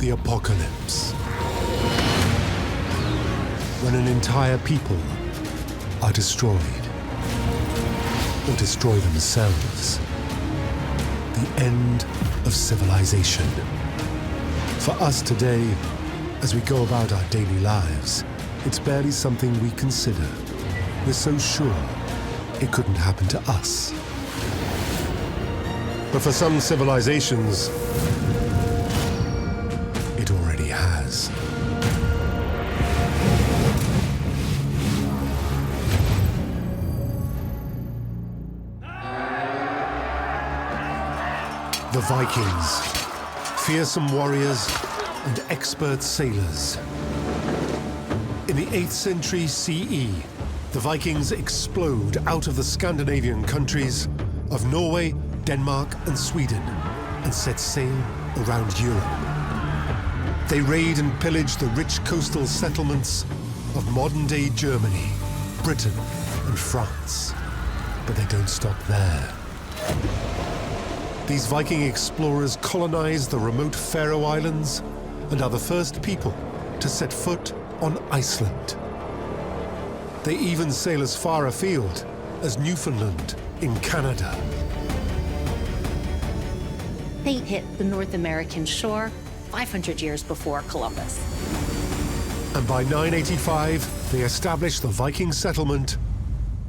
the apocalypse. When an entire people are destroyed or destroy themselves. The end of civilization. For us today, as we go about our daily lives, it's barely something we consider. We're so sure it couldn't happen to us. But for some civilizations, it already has. The Vikings, fearsome warriors and expert sailors. In the 8th century CE, the Vikings explode out of the Scandinavian countries of Norway, Denmark and Sweden and set sail around Europe. They raid and pillage the rich coastal settlements of modern-day Germany, Britain and France. But they don't stop there. These Viking explorers colonized the remote Faroe Islands and are the first people to set foot on Iceland. They even sail as far afield as Newfoundland in Canada. They hit the North American shore 500 years before Columbus. And by 985, they established the Viking settlement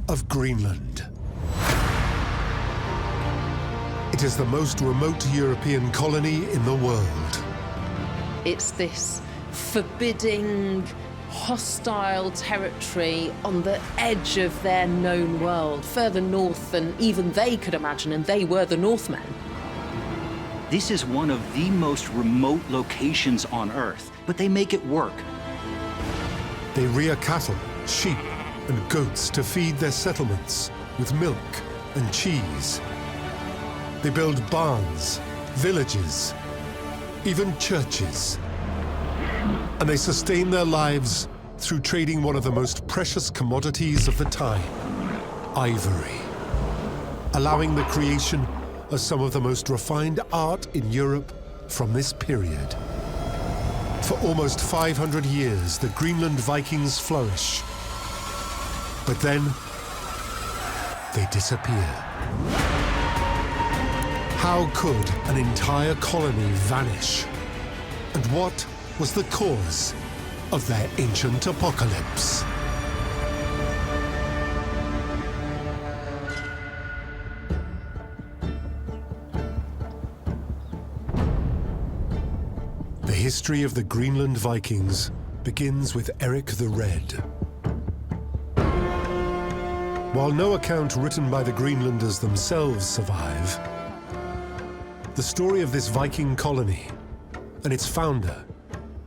of Greenland. It is the most remote European colony in the world. It's this forbidding, hostile territory on the edge of their known world, further north than even they could imagine, and they were the Northmen. This is one of the most remote locations on Earth, but they make it work. They rear cattle, sheep, and goats to feed their settlements with milk and cheese. They build barns, villages, even churches. And they sustain their lives through trading one of the most precious commodities of the time, ivory, allowing the creation of some of the most refined art in Europe from this period. For almost 500 years, the Greenland Vikings flourish. But then, they disappear. How could an entire colony vanish? And what was the cause of their ancient apocalypse? The history of the Greenland Vikings begins with Erik the Red. While no account written by the Greenlanders themselves survive, the story of this Viking colony and its founder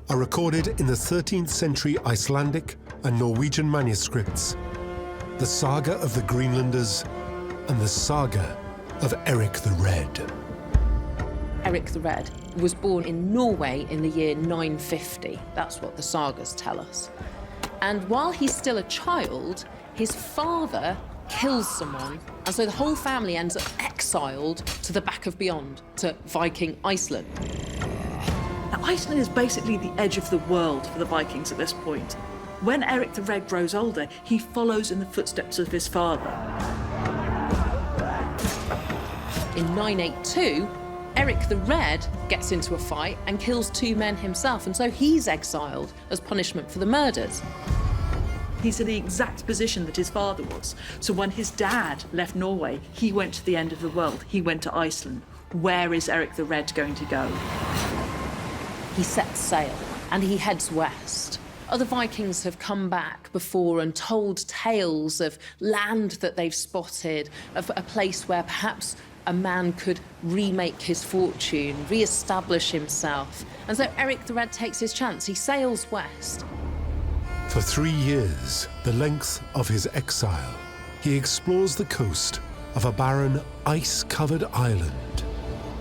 are recorded in the 13th century Icelandic and Norwegian manuscripts, the Saga of the Greenlanders and the Saga of Erik the Red. Erik the Red was born in Norway in the year 950. That's what the sagas tell us. And while he's still a child, his father kills someone, and so the whole family ends up exiled to the back of beyond, to Viking Iceland. Now, Iceland is basically the edge of the world for the Vikings at this point. When Erik the Red grows older, he follows in the footsteps of his father. In 982, Erik the Red gets into a fight and kills 2 men himself, and so he's exiled as punishment for the murders. He's in the exact position that his father was. So when his dad left Norway, he went to the end of the world. He went to Iceland. Where is Erik the Red going to go? He sets sail and he heads west. Other Vikings have come back before and told tales of land that they've spotted, of a place where perhaps a man could remake his fortune, re-establish himself. And so Erik the Red takes his chance. He sails west. For 3 years, the length of his exile, he explores the coast of a barren, ice-covered island.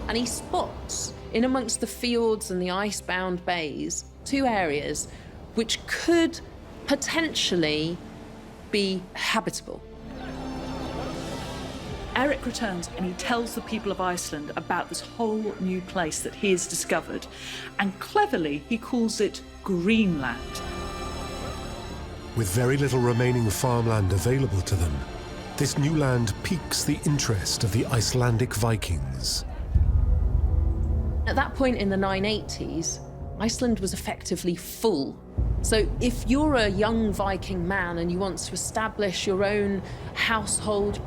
And he spots, in amongst the fjords and the ice-bound bays, 2 areas which could potentially be habitable. Erik returns and he tells the people of Iceland about this whole new place that he has discovered, and cleverly he calls it Greenland. With very little remaining farmland available to them, this new land piques the interest of the Icelandic Vikings. At that point in the 980s, Iceland was effectively full. So if you're a young Viking man and you want to establish your own household,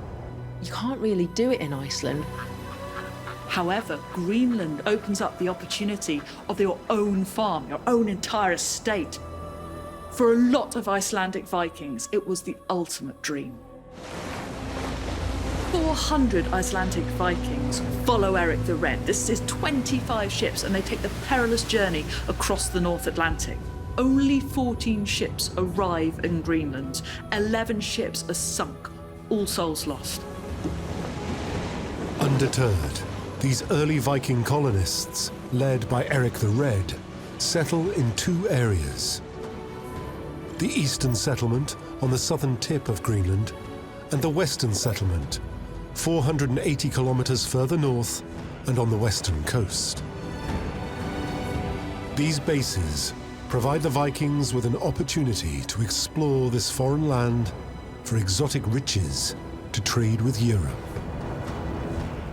you can't really do it in Iceland. However, Greenland opens up the opportunity of your own farm, your own entire estate. For a lot of Icelandic Vikings, it was the ultimate dream. 400 Icelandic Vikings follow Erik the Red. This is 25 ships, and they take the perilous journey across the North Atlantic. Only 14 ships arrive in Greenland. 11 ships are sunk, all souls lost. Undeterred, these early Viking colonists, led by Erik the Red, settle in two areas. The eastern settlement on the southern tip of Greenland, and the western settlement, 480 kilometers further north and on the western coast. These bases provide the Vikings with an opportunity to explore this foreign land for exotic riches to trade with Europe.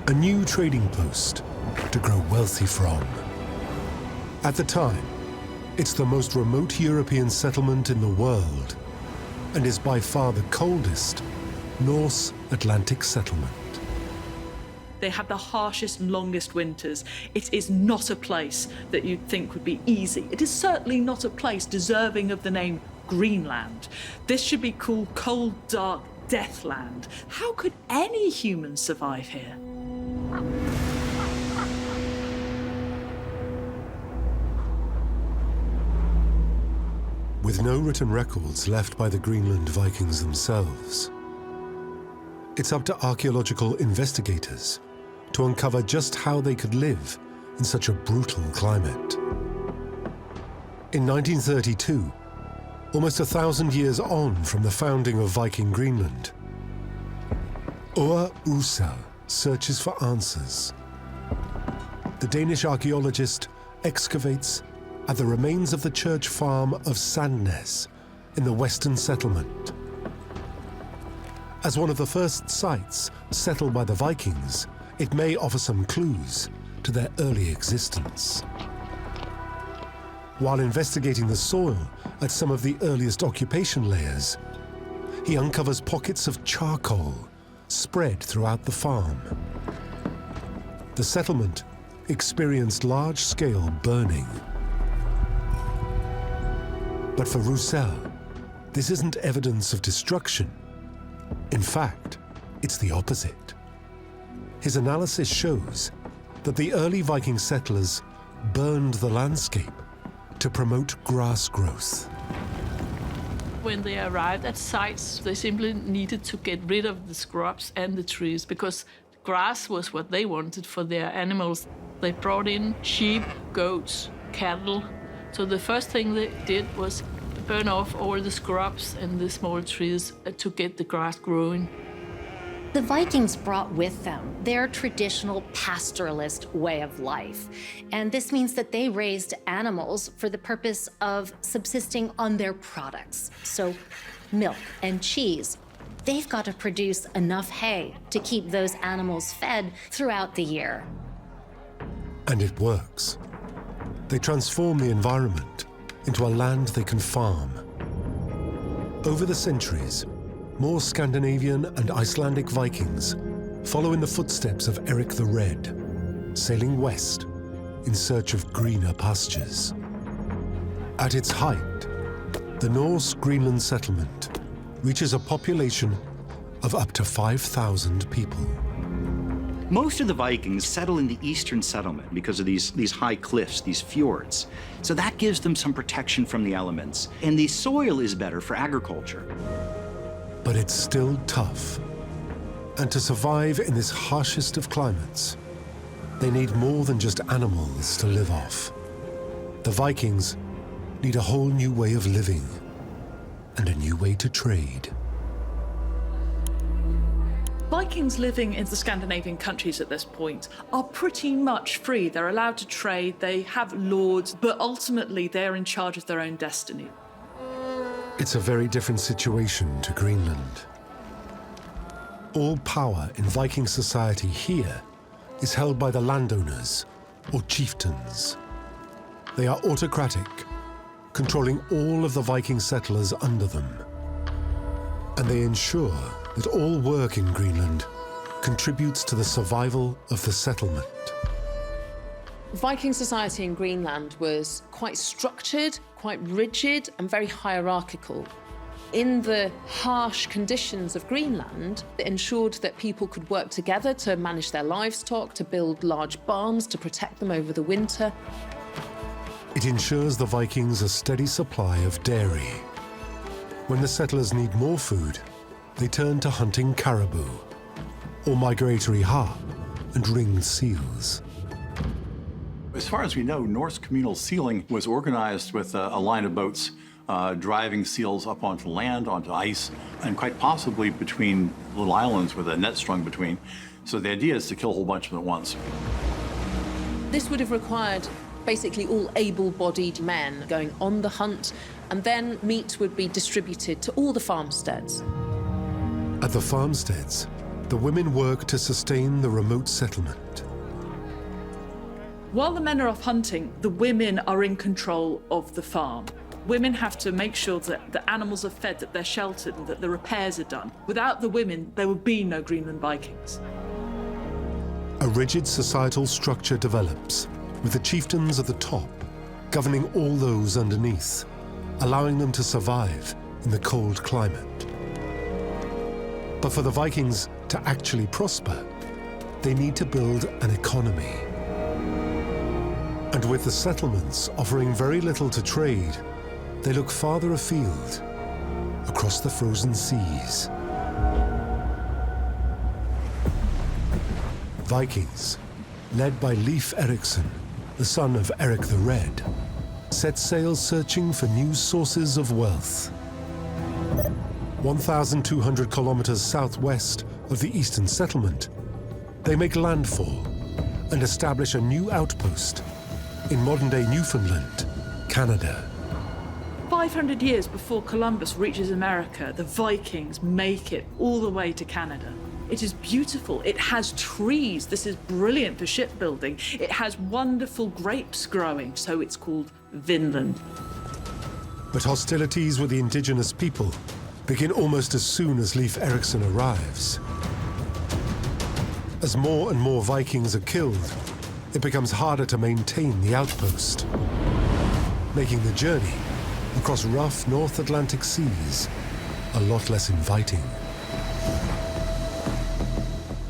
A new trading post to grow wealthy from. At the time, it's the most remote European settlement in the world and is by far the coldest Norse Atlantic settlement. They have the harshest and longest winters. It is not a place that you'd think would be easy. It is certainly not a place deserving of the name Greenland. This should be called cold, dark Deathland. How could any humans survive here? With no written records left by the Greenland Vikings themselves, it's up to archaeological investigators to uncover just how they could live in such a brutal climate. In 1932, almost 1,000 years on from the founding of Viking Greenland, Oa Usel searches for answers. The Danish archaeologist excavates at the remains of the church farm of Sandnes in the western settlement. As one of the first sites settled by the Vikings, it may offer some clues to their early existence. While investigating the soil at some of the earliest occupation layers, he uncovers pockets of charcoal spread throughout the farm. The settlement experienced large-scale burning. But for Roussel, this isn't evidence of destruction. In fact, it's the opposite. His analysis shows that the early Viking settlers burned the landscape to promote grass growth. When they arrived at sites, they simply needed to get rid of the scrubs and the trees because grass was what they wanted for their animals. They brought in sheep, goats, cattle. So the first thing they did was burn off all the scrubs and the small trees to get the grass growing. The Vikings brought with them their traditional pastoralist way of life. And this means that they raised animals for the purpose of subsisting on their products. So milk and cheese. They've got to produce enough hay to keep those animals fed throughout the year. And it works. They transform the environment into a land they can farm. Over the centuries, more Scandinavian and Icelandic Vikings follow in the footsteps of Erik the Red, sailing west in search of greener pastures. At its height, the Norse Greenland settlement reaches a population of up to 5,000 people. Most of the Vikings settle in the eastern settlement because of these high cliffs, these fjords. So that gives them some protection from the elements. And the soil is better for agriculture. But it's still tough. And to survive in this harshest of climates, they need more than just animals to live off. The Vikings need a whole new way of living and a new way to trade. Vikings living in the Scandinavian countries at this point are pretty much free. They're allowed to trade, they have lords, but ultimately they're in charge of their own destiny. It's a very different situation to Greenland. All power in Viking society here is held by the landowners, or chieftains. They are autocratic, controlling all of the Viking settlers under them. And they ensure that all work in Greenland contributes to the survival of the settlement. Viking society in Greenland was quite structured, quite rigid, and very hierarchical. In the harsh conditions of Greenland, it ensured that people could work together to manage their livestock, to build large barns to protect them over the winter. It ensures the Vikings a steady supply of dairy. When the settlers need more food, they turn to hunting caribou, or migratory harp and ringed seals. As far as we know, Norse communal sealing was organized with a line of boats driving seals up onto land, onto ice, and quite possibly between little islands with a net strung between. So the idea is to kill a whole bunch of them at once. This would have required basically all able-bodied men going on the hunt, and then meat would be distributed to all the farmsteads. At the farmsteads, the women work to sustain the remote settlement. While the men are off hunting, the women are in control of the farm. Women have to make sure that the animals are fed, that they're sheltered, and that the repairs are done. Without the women, there would be no Greenland Vikings. A rigid societal structure develops, with the chieftains at the top governing all those underneath, allowing them to survive in the cold climate. But for the Vikings to actually prosper, they need to build an economy. And with the settlements offering very little to trade, they look farther afield, across the frozen seas. Vikings, led by Leif Erikson, the son of Erik the Red, set sail searching for new sources of wealth. 1,200 kilometers southwest of the eastern settlement, they make landfall and establish a new outpost in modern-day Newfoundland, Canada. 500 years before Columbus reaches America, the Vikings make it all the way to Canada. It is beautiful. It has trees. This is brilliant for shipbuilding. It has wonderful grapes growing, so it's called Vinland. But hostilities with the indigenous people begin almost as soon as Leif Erikson arrives. As more and more Vikings are killed, it becomes harder to maintain the outpost, making the journey across rough North Atlantic seas a lot less inviting.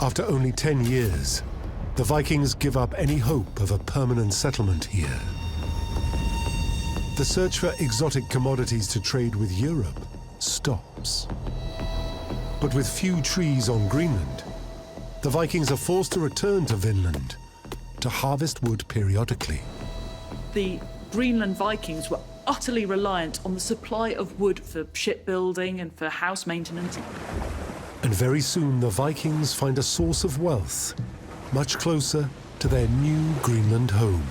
After only 10 years, the Vikings give up any hope of a permanent settlement here. The search for exotic commodities to trade with Europe stops. But with few trees on Greenland, the Vikings are forced to return to Vinland to harvest wood periodically. The Greenland Vikings were utterly reliant on the supply of wood for shipbuilding and for house maintenance. And very soon the Vikings find a source of wealth much closer to their new Greenland home.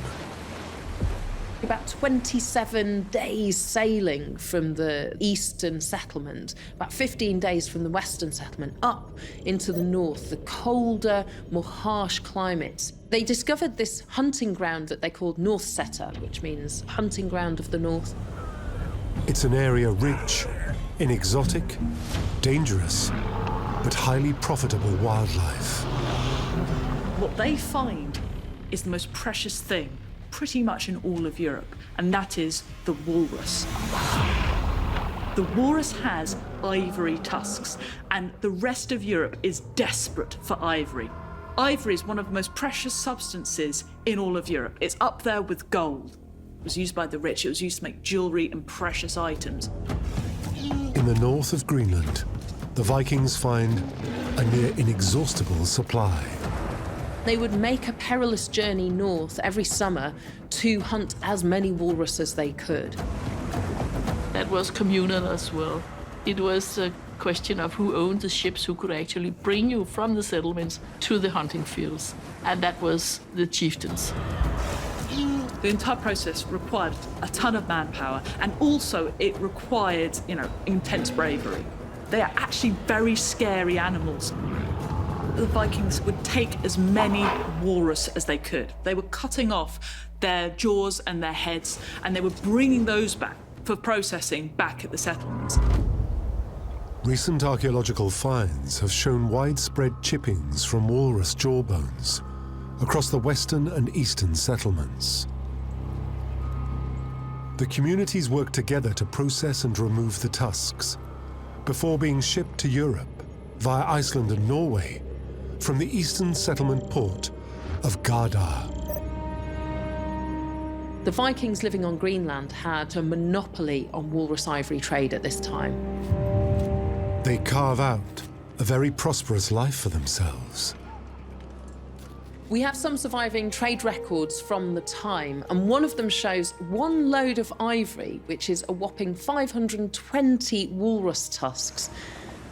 About 27 days sailing from the eastern settlement, about 15 days from the western settlement, up into the north, the colder, more harsh climates. They discovered this hunting ground that they called Northsetter, which means hunting ground of the north. It's an area rich in exotic, dangerous, but highly profitable wildlife. What they find is the most precious thing pretty much in all of Europe, and that is the walrus. The walrus has ivory tusks, and the rest of Europe is desperate for ivory. Ivory is one of the most precious substances in all of Europe. It's up there with gold. It was used by the rich. It was used to make jewelry and precious items. In the north of Greenland, the Vikings find a near inexhaustible supply. They would make a perilous journey north every summer to hunt as many walrus as they could. That was communal as well. It was question of who owned the ships who could actually bring you from the settlements to the hunting fields. And that was the chieftains. The entire process required a ton of manpower, and also it required, intense bravery. They are actually very scary animals. The Vikings would take as many walrus as they could. They were cutting off their jaws and their heads, and they were bringing those back for processing back at the settlements. Recent archaeological finds have shown widespread chippings from walrus jawbones across the western and eastern settlements. The communities worked together to process and remove the tusks before being shipped to Europe via Iceland and Norway from the eastern settlement port of Gardar. The Vikings living on Greenland had a monopoly on walrus ivory trade at this time. They carve out a very prosperous life for themselves. We have some surviving trade records from the time, and one of them shows one load of ivory, which is a whopping 520 walrus tusks.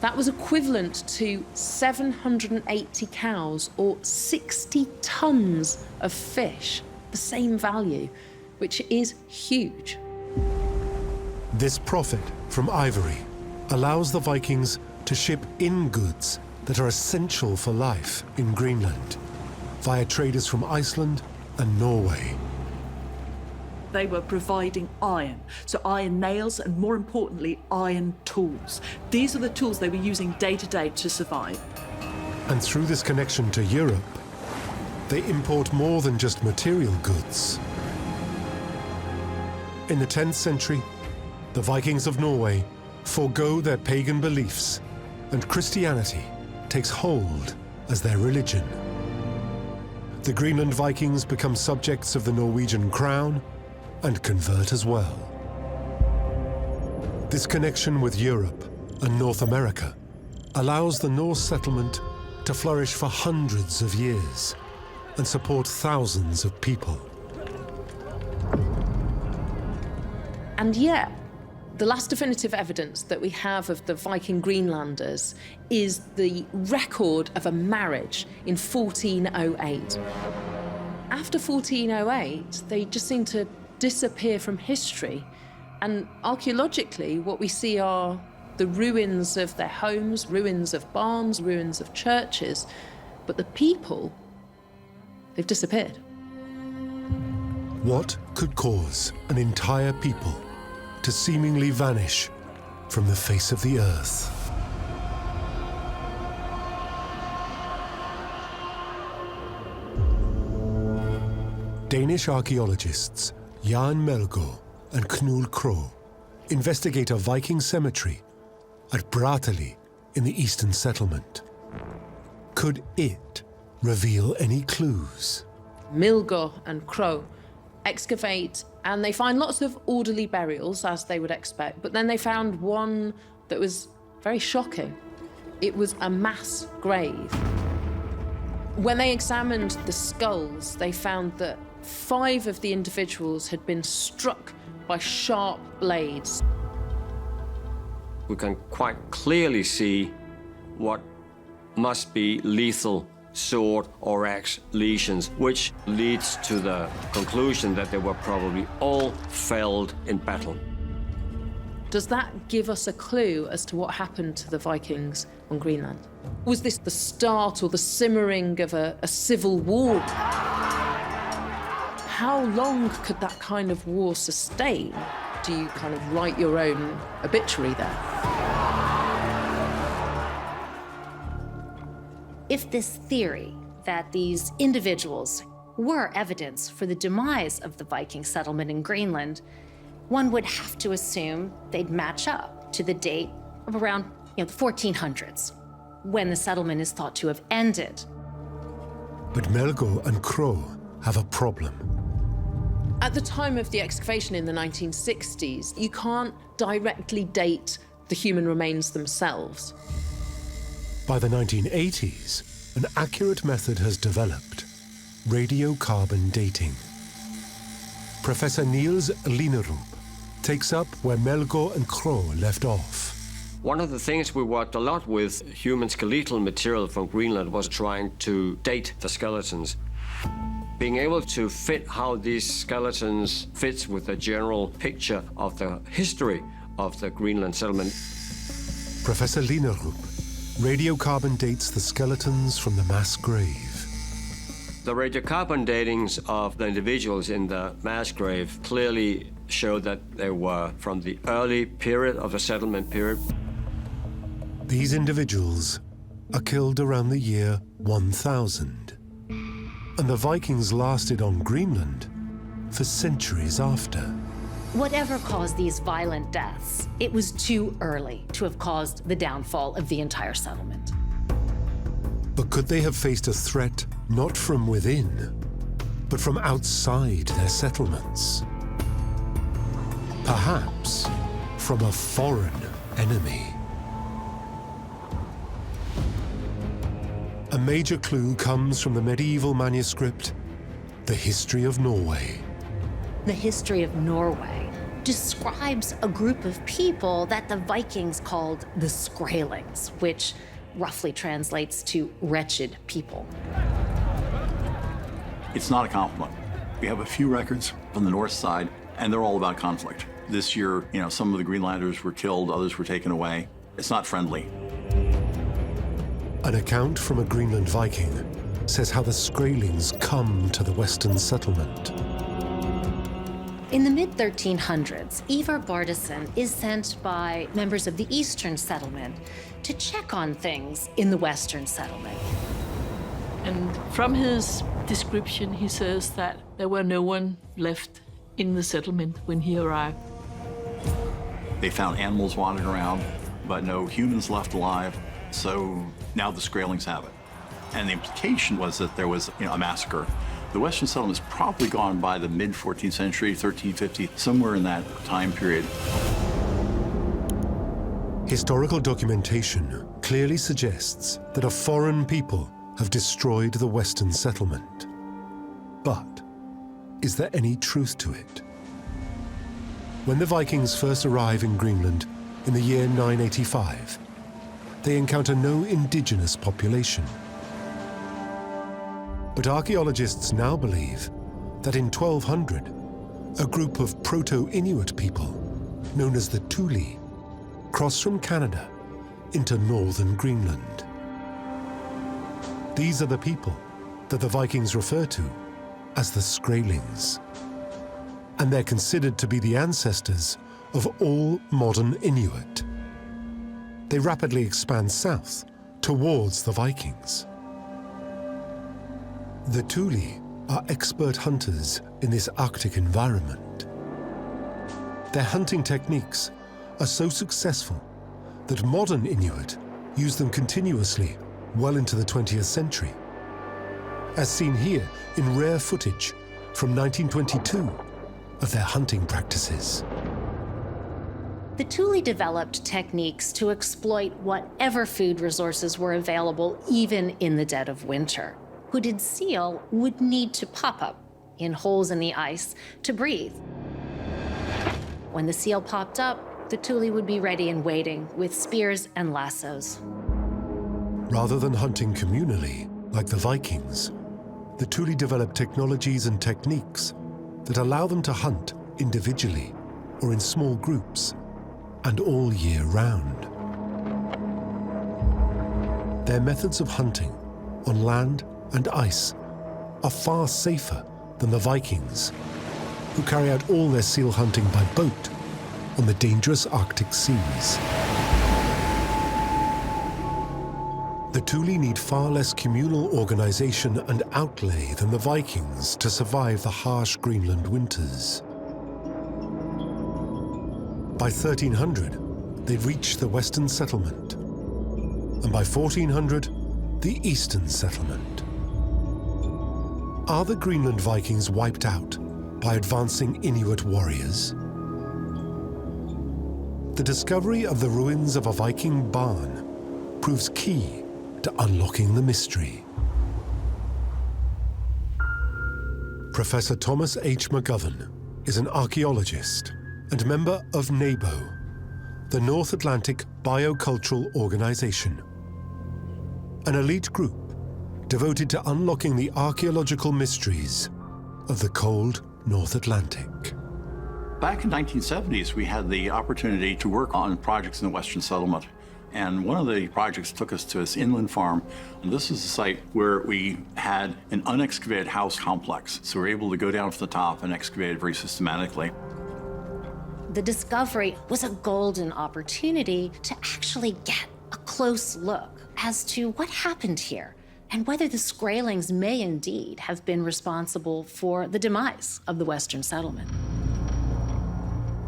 That was equivalent to 780 cows or 60 tons of fish, the same value, which is huge. This profit from ivory allows the Vikings to ship in goods that are essential for life in Greenland via traders from Iceland and Norway. They were providing iron, so iron nails and, more importantly, iron tools. These are the tools they were using day to day to survive. And through this connection to Europe, they import more than just material goods. In the 10th century, the Vikings of Norway forego their pagan beliefs, and Christianity takes hold as their religion. The Greenland Vikings become subjects of the Norwegian crown and convert as well. This connection with Europe and North America allows the Norse settlement to flourish for hundreds of years and support thousands of people. And yet, the last definitive evidence that we have of the Viking Greenlanders is the record of a marriage in 1408. After 1408, they just seem to disappear from history. And archaeologically, what we see are the ruins of their homes, ruins of barns, ruins of churches. But the people, they've disappeared. What could cause an entire people to seemingly vanish from the face of the earth? Danish archaeologists Jan Melgaard and Knud Krogh investigate a Viking cemetery at Bratteli in the eastern settlement. Could it reveal any clues? Melgaard and Krogh excavate, and they find lots of orderly burials, as they would expect, but then they found one that was very shocking. It was a mass grave. When they examined the skulls, they found that 5 of the individuals had been struck by sharp blades. We can quite clearly see what must be lethal sword or axe lesions, which leads to the conclusion that they were probably all felled in battle. Does that give us a clue as to what happened to the Vikings on Greenland? Was this the start or the simmering of a civil war? How long could that kind of war sustain? Do you kind of write your own obituary there? If this theory that these individuals were evidence for the demise of the Viking settlement in Greenland, one would have to assume they'd match up to the date of around the 1400s, when the settlement is thought to have ended. But Melgaard and Krogh have a problem. At the time of the excavation in the 1960s, you can't directly date the human remains themselves. By the 1980s, an accurate method has developed: radiocarbon dating. Professor Niels Linerup takes up where Melgaard and Krogh left off. One of the things we worked a lot with human skeletal material from Greenland was trying to date the skeletons. Being able to fit how these skeletons fits with the general picture of the history of the Greenland settlement. Professor Linerup radiocarbon dates the skeletons from the mass grave. The radiocarbon datings of the individuals in the mass grave clearly show that they were from the early period of the settlement period. These individuals are killed around the year 1000. And the Vikings lasted on Greenland for centuries after. Whatever caused these violent deaths, it was too early to have caused the downfall of the entire settlement. But could they have faced a threat not from within, but from outside their settlements? Perhaps from a foreign enemy. A major clue comes from the medieval manuscript, The History of Norway. The history of Norway describes a group of people that the Vikings called the Skrælings, which roughly translates to wretched people. It's not a compliment. We have a few records from the Norse side, and they're all about conflict. This year, some of the Greenlanders were killed, others were taken away. It's not friendly. An account from a Greenland Viking says how the Skrælings come to the Western settlement. In the mid-1300s, Ivar Bardason is sent by members of the Eastern settlement to check on things in the Western settlement. And from his description, he says that there were no one left in the settlement when he arrived. They found animals wandering around, but no humans left alive. So now the Skrælings have it. And the implication was that there was a massacre. The Western settlement is probably gone by the mid-14th century, 1350, somewhere in that time period. Historical documentation clearly suggests that a foreign people have destroyed the Western settlement. But is there any truth to it? When the Vikings first arrive in Greenland in the year 985, they encounter no indigenous population. But archaeologists now believe that in 1200, a group of Proto-Inuit people, known as the Thule, crossed from Canada into northern Greenland. These are the people that the Vikings refer to as the Skrælings. And they're considered to be the ancestors of all modern Inuit. They rapidly expand south towards the Vikings. The Thule are expert hunters in this Arctic environment. Their hunting techniques are so successful that modern Inuit use them continuously well into the 20th century, as seen here in rare footage from 1922 of their hunting practices. The Thule developed techniques to exploit whatever food resources were available, even in the dead of winter. Hooded seal would need to pop up in holes in the ice to breathe. When the seal popped up, the Thule would be ready and waiting with spears and lassos. Rather than hunting communally, like the Vikings, the Thule developed technologies and techniques that allow them to hunt individually or in small groups and all year round. Their methods of hunting on land and ice are far safer than the Vikings, who carry out all their seal hunting by boat on the dangerous Arctic seas. The Thule need far less communal organization and outlay than the Vikings to survive the harsh Greenland winters. By 1300, they've reached the Western settlement, and by 1400, the Eastern settlement. Are the Greenland Vikings wiped out by advancing Inuit warriors? The discovery of the ruins of a Viking barn proves key to unlocking the mystery. Professor Thomas H. McGovern is an archaeologist and member of NABO, the North Atlantic Biocultural Organization, an elite group devoted to unlocking the archaeological mysteries of the cold North Atlantic. Back in the 1970s, we had the opportunity to work on projects in the Western Settlement. And one of the projects took us to this inland farm. And this is a site where we had an unexcavated house complex. So we were able to go down to the top and excavate it very systematically. The discovery was a golden opportunity to actually get a close look as to what happened here and whether the Skraelings may indeed have been responsible for the demise of the Western settlement.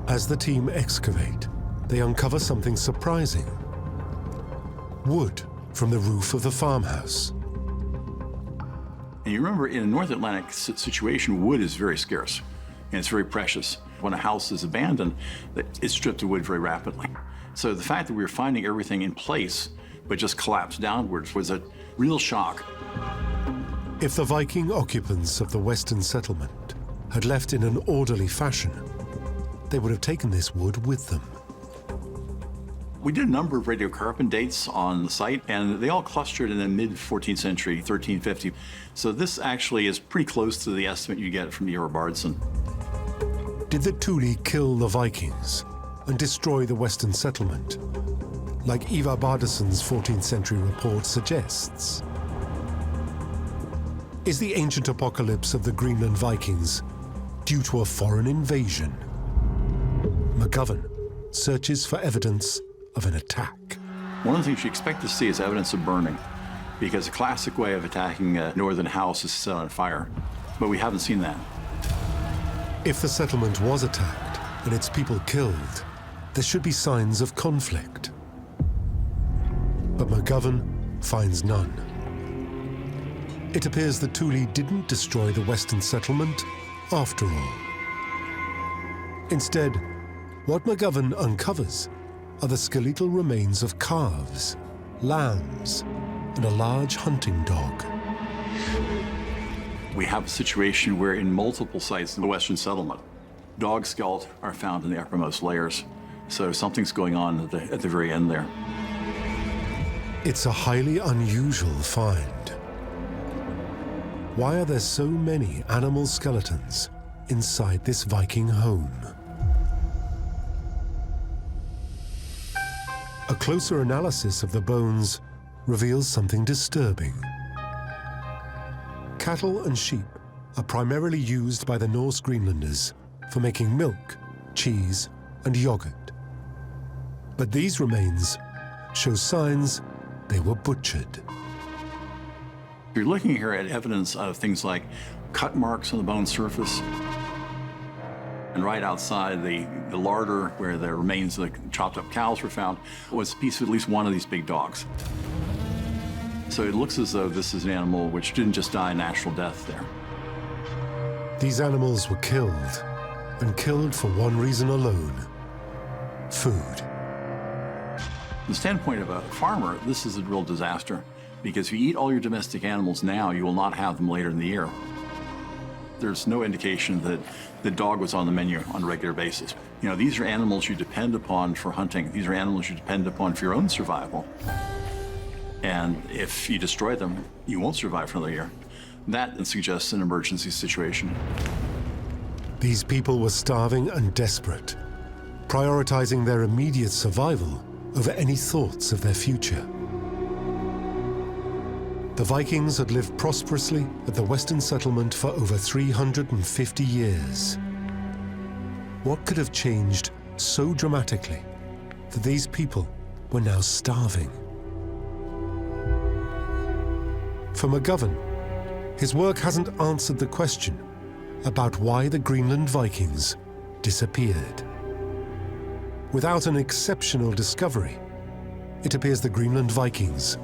As the team excavate, they uncover something surprising. Wood from the roof of the farmhouse. And you remember, in a North Atlantic situation, wood is very scarce, and it's very precious. When a house is abandoned, it's stripped of wood very rapidly. So the fact that we were finding everything in place, but just collapsed downwards, was a real shock. If the Viking occupants of the Western settlement had left in an orderly fashion, they would have taken this wood with them. We did a number of radiocarbon dates on the site, and they all clustered in the mid-14th century, 1350. So this actually is pretty close to the estimate you get from Ivar Bardson. Did the Thule kill the Vikings and destroy the Western settlement, like Ivar Bardsson's 14th century report suggests? Is the ancient apocalypse of the Greenland Vikings due to a foreign invasion? McGovern searches for evidence of an attack. One of the things you expect to see is evidence of burning, because a classic way of attacking a northern house is to set on fire, but we haven't seen that. If the settlement was attacked and its people killed, there should be signs of conflict. But McGovern finds none. It appears the Thule didn't destroy the Western settlement after all. Instead, what McGovern uncovers are the skeletal remains of calves, lambs, and a large hunting dog. We have a situation where in multiple sites in the Western settlement, dog skeletons are found in the uppermost layers. So something's going on at the very end there. It's a highly unusual find. Why are there so many animal skeletons inside this Viking home? A closer analysis of the bones reveals something disturbing. Cattle and sheep are primarily used by the Norse Greenlanders for making milk, cheese, and yogurt. But these remains show signs they were butchered. You're looking here at evidence of things like cut marks on the bone surface. And right outside the larder where the remains of the chopped up cows were found was a piece of at least one of these big dogs. So it looks as though this is an animal which didn't just die a natural death there. These animals were killed, and killed for one reason alone: food. From the standpoint of a farmer, this is a real disaster, because if you eat all your domestic animals now, you will not have them later in the year. There's no indication that the dog was on the menu on a regular basis. You know, these are animals you depend upon for hunting. These are animals you depend upon for your own survival. And if you destroy them, you won't survive for another year. That suggests an emergency situation. These people were starving and desperate, prioritizing their immediate survival over any thoughts of their future. The Vikings had lived prosperously at the Western settlement for over 350 years. What could have changed so dramatically that these people were now starving? For McGovern, his work hasn't answered the question about why the Greenland Vikings disappeared. Without an exceptional discovery, it appears the Greenland Vikings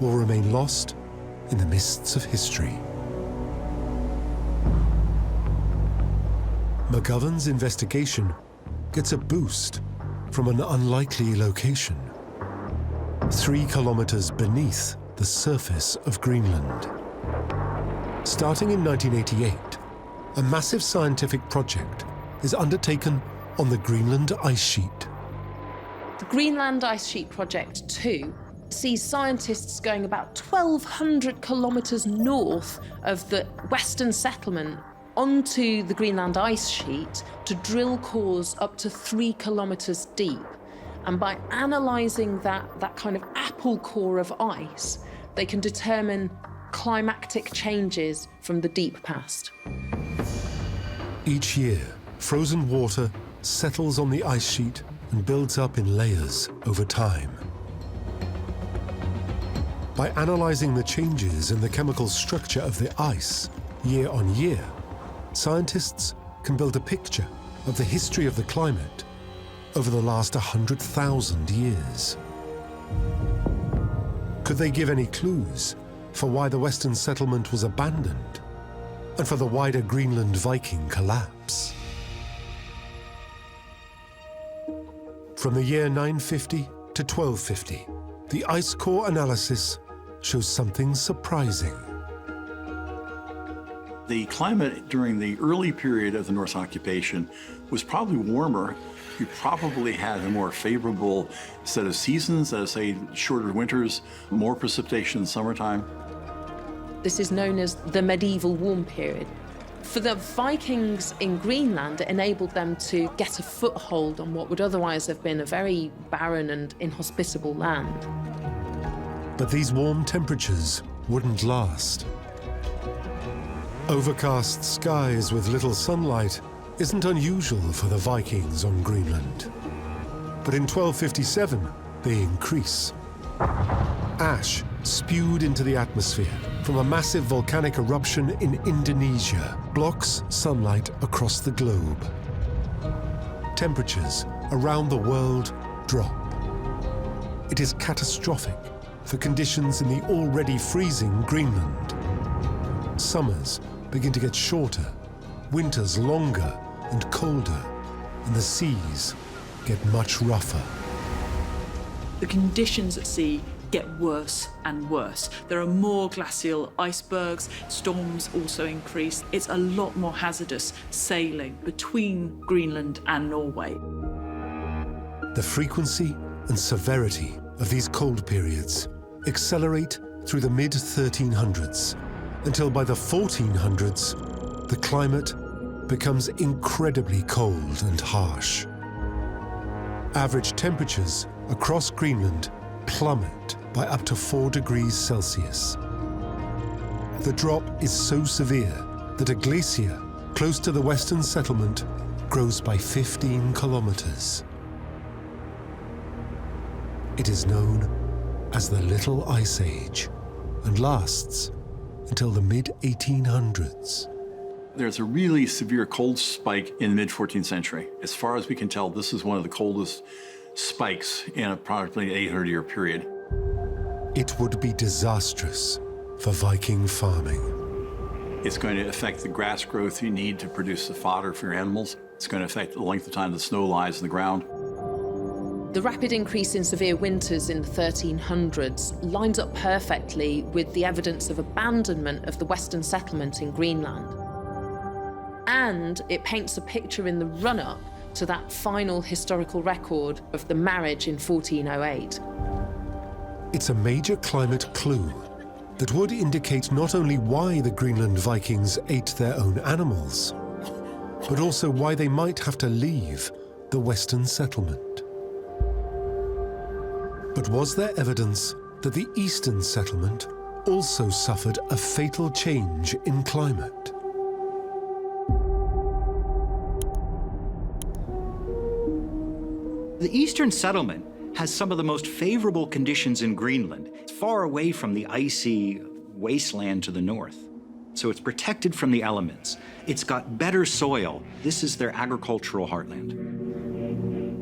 will remain lost in the mists of history. McGovern's investigation gets a boost from an unlikely location, 3 kilometers beneath the surface of Greenland. Starting in 1988, a massive scientific project is undertaken on the Greenland ice sheet. The Greenland Ice Sheet Project 2 sees scientists going about 1,200 kilometres north of the western settlement onto the Greenland ice sheet to drill cores up to 3 kilometres deep. And by analysing that kind of apple core of ice, they can determine climatic changes from the deep past. Each year, frozen water settles on the ice sheet and builds up in layers over time. By analysing the changes in the chemical structure of the ice year on year, scientists can build a picture of the history of the climate over the last 100,000 years. Could they give any clues for why the Western settlement was abandoned and for the wider Greenland Viking collapse? From the year 950 to 1250, the ice core analysis shows something surprising. The climate during the early period of the Norse occupation was probably warmer. You probably had a more favorable set of seasons, say shorter winters, more precipitation in summertime. This is known as the medieval warm period. For the Vikings in Greenland, it enabled them to get a foothold on what would otherwise have been a very barren and inhospitable land. But these warm temperatures wouldn't last. Overcast skies with little sunlight isn't unusual for the Vikings on Greenland. But in 1257, they increase. Ash spewed into the atmosphere from a massive volcanic eruption in Indonesia blocks sunlight across the globe. Temperatures around the world drop. It is catastrophic for conditions in the already freezing Greenland. Summers begin to get shorter, winters longer and colder, and the seas get much rougher. The conditions at sea get worse and worse. There are more glacial icebergs, storms also increase. It's a lot more hazardous sailing between Greenland and Norway. The frequency and severity of these cold periods accelerate through the mid-1300s until by the 1400s, the climate becomes incredibly cold and harsh. Average temperatures across Greenland plummet by up to 4 degrees Celsius. The drop is so severe that a glacier close to the western settlement grows by 15 kilometers. It is known as the Little Ice Age and lasts until the mid-1800s. There's a really severe cold spike in the mid-14th century. As far as we can tell, this is one of the coldest spikes in approximately an 800-year period. It would be disastrous for Viking farming. It's going to affect the grass growth you need to produce the fodder for your animals. It's going to affect the length of time the snow lies in the ground. The rapid increase in severe winters in the 1300s lines up perfectly with the evidence of abandonment of the Western settlement in Greenland. And it paints a picture in the run-up to that final historical record of the marriage in 1408. It's a major climate clue that would indicate not only why the Greenland Vikings ate their own animals, but also why they might have to leave the Western settlement. But was there evidence that the Eastern settlement also suffered a fatal change in climate? The Eastern settlement has some of the most favorable conditions in Greenland. It's far away from the icy wasteland to the north. So it's protected from the elements. It's got better soil. This is their agricultural heartland.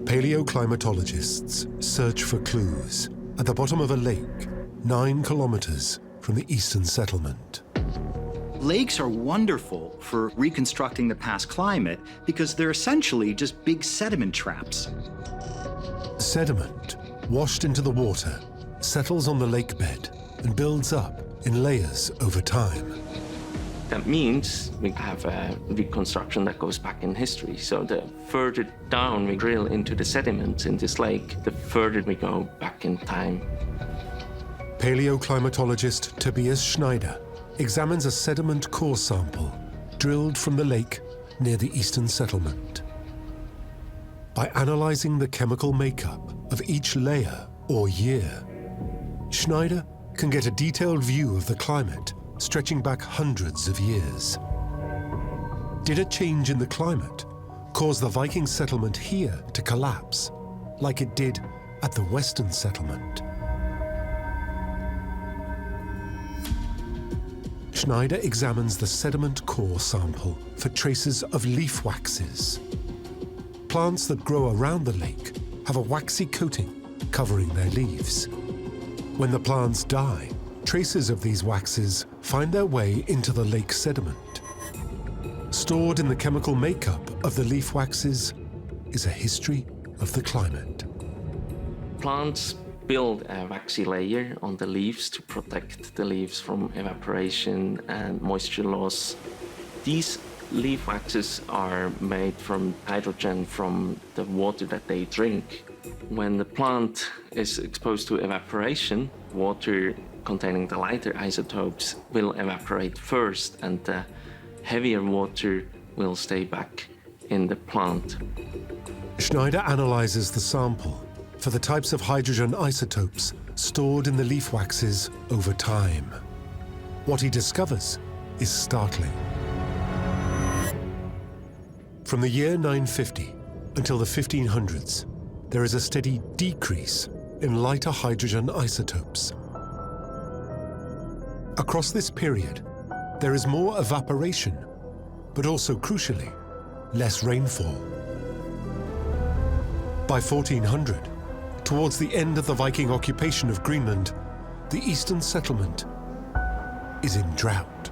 Paleoclimatologists search for clues at the bottom of a lake 9 kilometers from the Eastern settlement. Lakes are wonderful for reconstructing the past climate because they're essentially just big sediment traps. Sediment, washed into the water, settles on the lake bed and builds up in layers over time. That means we have a reconstruction that goes back in history. So the further down we drill into the sediments in this lake, the further we go back in time. Paleoclimatologist Tobias Schneider examines a sediment core sample drilled from the lake near the eastern settlement. By analyzing the chemical makeup of each layer or year, Schneider can get a detailed view of the climate stretching back hundreds of years. Did a change in the climate cause the Viking settlement here to collapse, like it did at the western settlement? Schneider examines the sediment core sample for traces of leaf waxes. Plants that grow around the lake have a waxy coating covering their leaves. When the plants die, traces of these waxes find their way into the lake sediment. Stored in the chemical makeup of the leaf waxes is a history of the climate. Plants build a waxy layer on the leaves to protect the leaves from evaporation and moisture loss. These leaf waxes are made from hydrogen from the water that they drink. When the plant is exposed to evaporation, water containing the lighter isotopes will evaporate first, and the heavier water will stay back in the plant. Schneider analyzes the sample for the types of hydrogen isotopes stored in the leaf waxes over time. What he discovers is startling. From the year 950 until the 1500s, there is a steady decrease in lighter hydrogen isotopes. Across this period, there is more evaporation, but also, crucially, less rainfall. By 1400, towards the end of the Viking occupation of Greenland, the eastern settlement is in drought.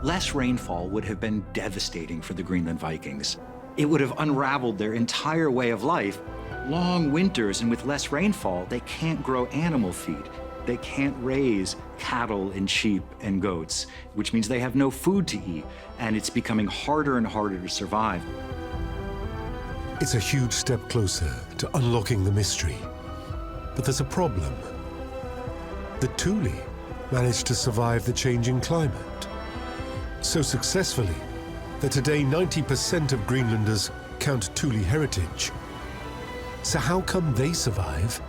Less rainfall would have been devastating for the Greenland Vikings. It would have unraveled their entire way of life. Long winters, and with less rainfall, they can't grow animal feed. They can't raise cattle and sheep and goats, which means they have no food to eat, and it's becoming harder and harder to survive. It's a huge step closer to unlocking the mystery. But there's a problem. The Thule managed to survive the changing climate so successfully that today 90% of Greenlanders count Thule heritage. So how come they survive,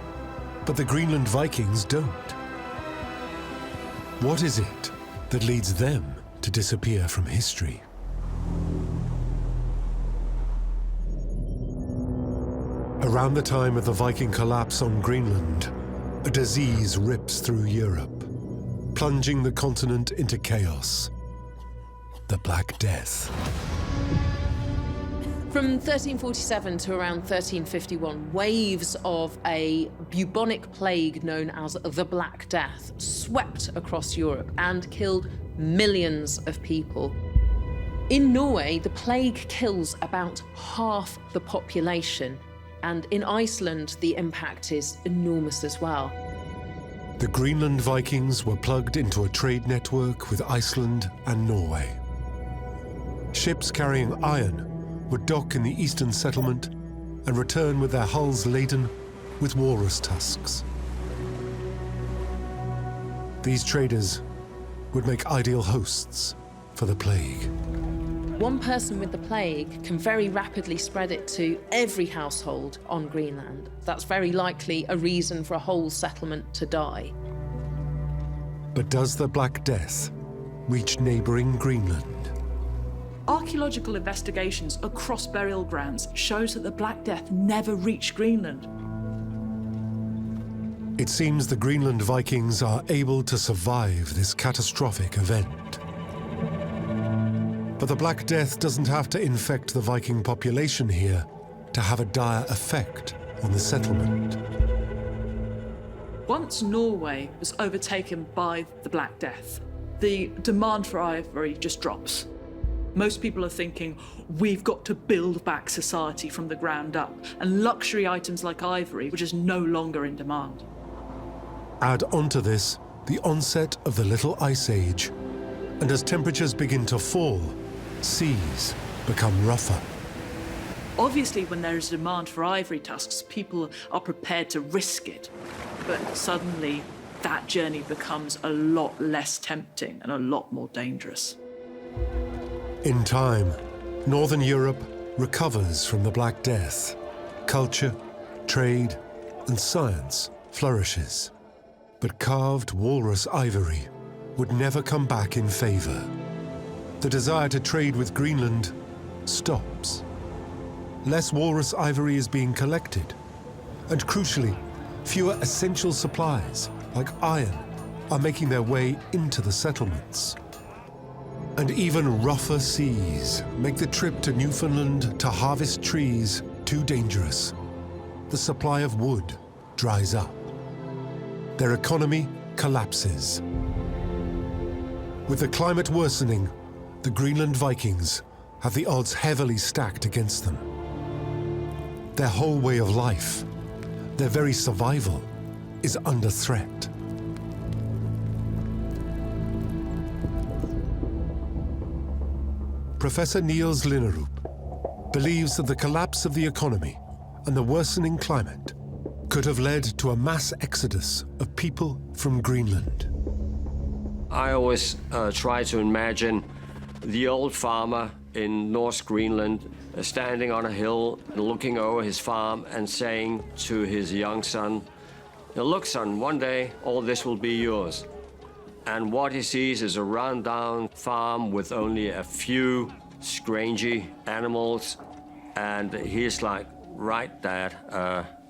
but the Greenland Vikings don't? What is it that leads them to disappear from history? Around the time of the Viking collapse on Greenland, a disease rips through Europe, plunging the continent into chaos. The Black Death. From 1347 to around 1351, waves of a bubonic plague known as the Black Death swept across Europe and killed millions of people. In Norway, the plague kills about half the population, and in Iceland, the impact is enormous as well. The Greenland Vikings were plugged into a trade network with Iceland and Norway. Ships carrying iron would dock in the eastern settlement and return with their hulls laden with walrus tusks. These traders would make ideal hosts for the plague. One person with the plague can very rapidly spread it to every household on Greenland. That's very likely a reason for a whole settlement to die. But does the Black Death reach neighboring Greenland? Archaeological investigations across burial grounds shows that the Black Death never reached Greenland. It seems the Greenland Vikings are able to survive this catastrophic event. But the Black Death doesn't have to infect the Viking population here to have a dire effect on the settlement. Once Norway was overtaken by the Black Death, the demand for ivory just drops. Most people are thinking, we've got to build back society from the ground up, and luxury items like ivory were just no longer in demand. Add onto this the onset of the Little Ice Age, And as temperatures begin to fall, seas become rougher. Obviously, when there is a demand for ivory tusks, people are prepared to risk it. But suddenly, that journey becomes a lot less tempting and a lot more dangerous. In time, Northern Europe recovers from the Black Death. Culture, trade, and science flourishes. But carved walrus ivory would never come back in favor. The desire to trade with Greenland stops. Less walrus ivory is being collected, and crucially, fewer essential supplies, like iron, are making their way into the settlements. And even rougher seas make the trip to Newfoundland to harvest trees too dangerous. The supply of wood dries up. Their economy collapses. With the climate worsening, the Greenland Vikings have the odds heavily stacked against them. Their whole way of life, their very survival, is under threat. Professor Niels Linnerup believes that the collapse of the economy and the worsening climate could have led to a mass exodus of people from Greenland. I always try to imagine the old farmer in Norse Greenland standing on a hill and looking over his farm and saying to his young son, "Look, son, one day all this will be yours." And what he sees is a run-down farm with only a few scrangy animals. And he's like, "Right, Dad,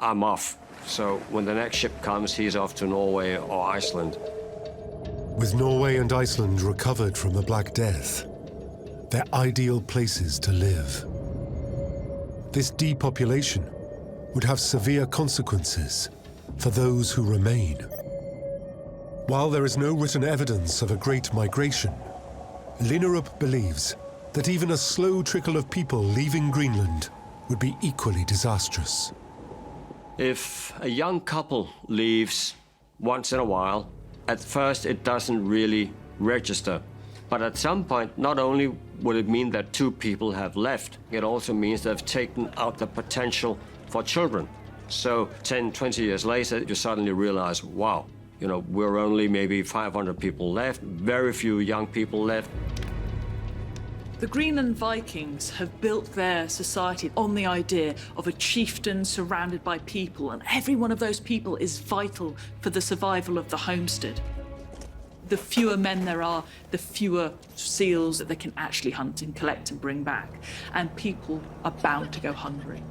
I'm off." So when the next ship comes, he's off to Norway or Iceland. With Norway and Iceland recovered from the Black Death, they're ideal places to live. This depopulation would have severe consequences for those who remain. While there is no written evidence of a great migration, Linnerup believes that even a slow trickle of people leaving Greenland would be equally disastrous. If a young couple leaves once in a while, at first it doesn't really register. But at some point, not only would it mean that two people have left, it also means they've taken out the potential for children. So 10, 20 years later, you suddenly realize, wow, we're only maybe 500 people left, very few young people left. The Greenland Vikings have built their society on the idea of a chieftain surrounded by people, and every one of those people is vital for the survival of the homestead. The fewer men there are, the fewer seals that they can actually hunt and collect and bring back, and people are bound to go hungry.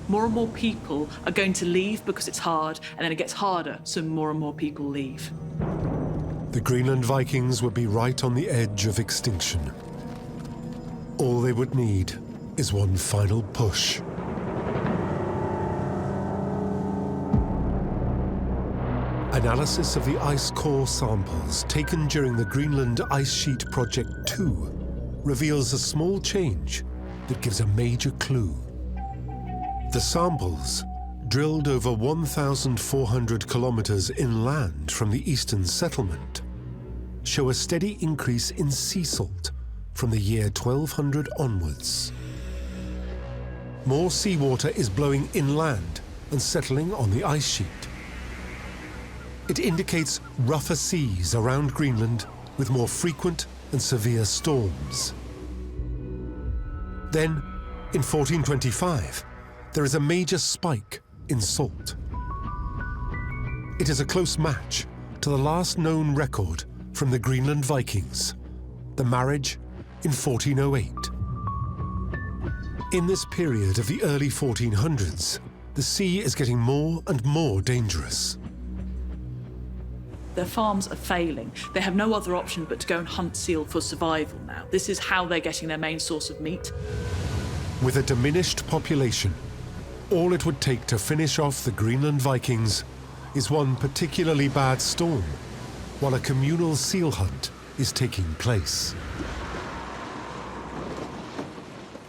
More and more people are going to leave because it's hard, and then it gets harder, so more and more people leave. The Greenland Vikings would be right on the edge of extinction. All they would need is one final push. Analysis of the ice core samples taken during the Greenland Ice Sheet Project 2 reveals a small change that gives a major clue. The samples, drilled over 1,400 kilometers inland from the eastern settlement, show a steady increase in sea salt from the year 1200 onwards. More seawater is blowing inland and settling on the ice sheet. It indicates rougher seas around Greenland with more frequent and severe storms. Then, in 1425, there is a major spike in salt. It is a close match to the last known record from the Greenland Vikings, the marriage in 1408. In this period of the early 1400s, the sea is getting more and more dangerous. Their farms are failing. They have no other option but to go and hunt seal for survival now. This is how they're getting their main source of meat. With a diminished population, all it would take to finish off the Greenland Vikings is one particularly bad storm, while a communal seal hunt is taking place.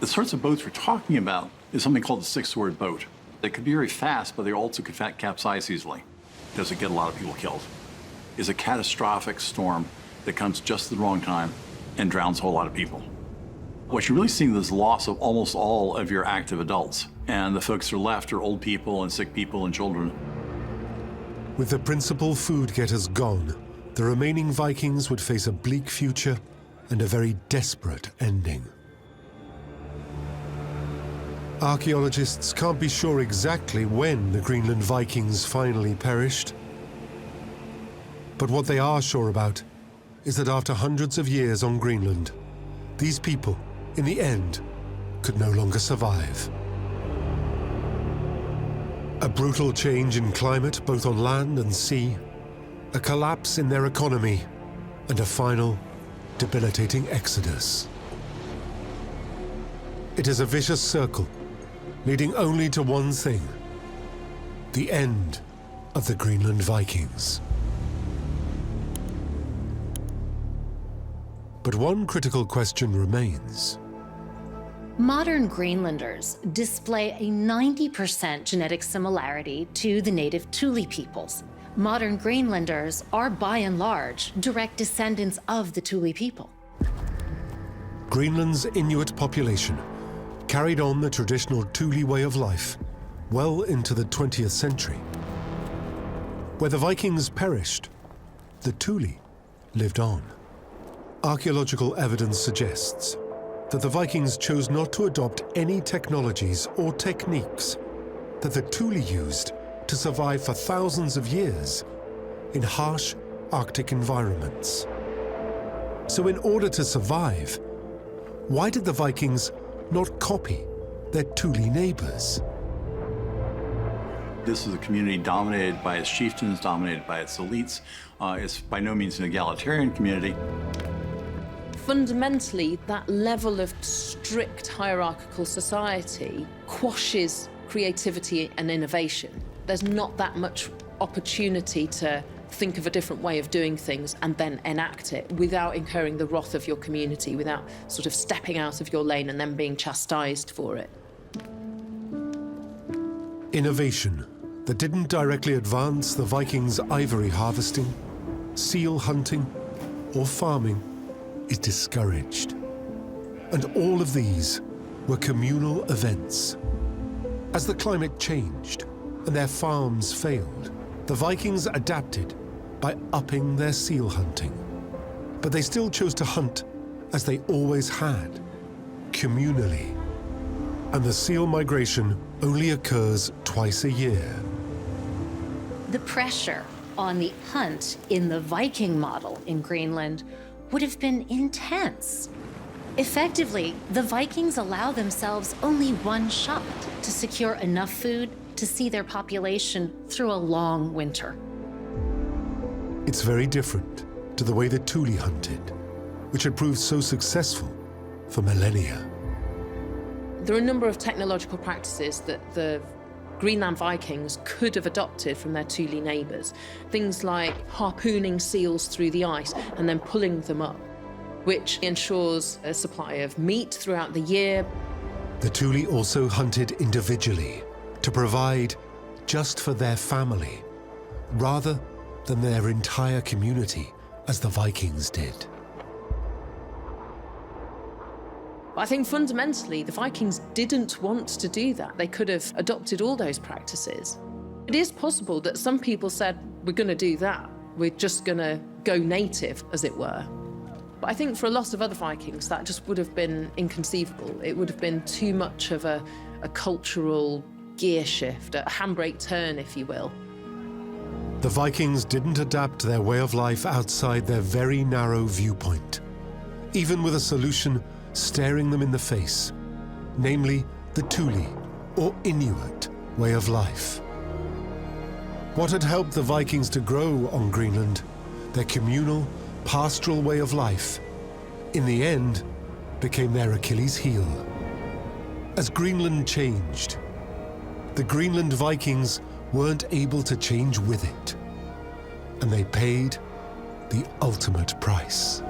The sorts of boats we're talking about is something called the six-sword boat. They could be very fast, but they also could capsize easily. Does it get a lot of people killed? Is a catastrophic storm that comes just at the wrong time and drowns a whole lot of people. What you're really seeing is the loss of almost all of your active adults, and the folks who are left are old people and sick people and children. With the principal food getters gone, the remaining Vikings would face a bleak future and a very desperate ending. Archaeologists can't be sure exactly when the Greenland Vikings finally perished. But what they are sure about is that after hundreds of years on Greenland, these people, in the end, could no longer survive. A brutal change in climate, both on land and sea, a collapse in their economy, and a final, debilitating exodus. It is a vicious circle, leading only to one thing: the end of the Greenland Vikings. But one critical question remains. Modern Greenlanders display a 90% genetic similarity to the native Thule peoples. Modern Greenlanders are, by and large, direct descendants of the Thule people. Greenland's Inuit population carried on the traditional Thule way of life well into the 20th century. Where the Vikings perished, the Thule lived on. Archaeological evidence suggests that the Vikings chose not to adopt any technologies or techniques that the Thule used to survive for thousands of years in harsh Arctic environments. So in order to survive, why did the Vikings not copy their Thule neighbors? This is a community dominated by its chieftains, dominated by its elites. It's by no means an egalitarian community. Fundamentally, that level of strict hierarchical society quashes creativity and innovation. There's not that much opportunity to think of a different way of doing things and then enact it without incurring the wrath of your community, without sort of stepping out of your lane and then being chastised for it. Innovation that didn't directly advance the Vikings' ivory harvesting, seal hunting, or farming is discouraged. And all of these were communal events. As the climate changed and their farms failed, the Vikings adapted by upping their seal hunting. But they still chose to hunt as they always had, communally. And the seal migration only occurs twice a year. The pressure on the hunt in the Viking model in Greenland would have been intense. Effectively, the Vikings allow themselves only one shot to secure enough food to see their population through a long winter. It's very different to the way the Thule hunted, which had proved so successful for millennia. There are a number of technological practices that the Greenland Vikings could have adopted from their Thule neighbours. Things like harpooning seals through the ice and then pulling them up, which ensures a supply of meat throughout the year. The Thule also hunted individually to provide just for their family, rather than their entire community, as the Vikings did. I think fundamentally, the Vikings didn't want to do that. They could have adopted all those practices. It is possible that some people said, we're going to do that. We're just going to go native, as it were. But I think for a lot of other Vikings, that just would have been inconceivable. It would have been too much of a cultural gear shift, a handbrake turn, if you will. The Vikings didn't adapt their way of life outside their very narrow viewpoint, even with a solution staring them in the face, namely the Thule, or Inuit, way of life. What had helped the Vikings to grow on Greenland, their communal, pastoral way of life, in the end, became their Achilles heel. As Greenland changed, the Greenland Vikings weren't able to change with it, and they paid the ultimate price.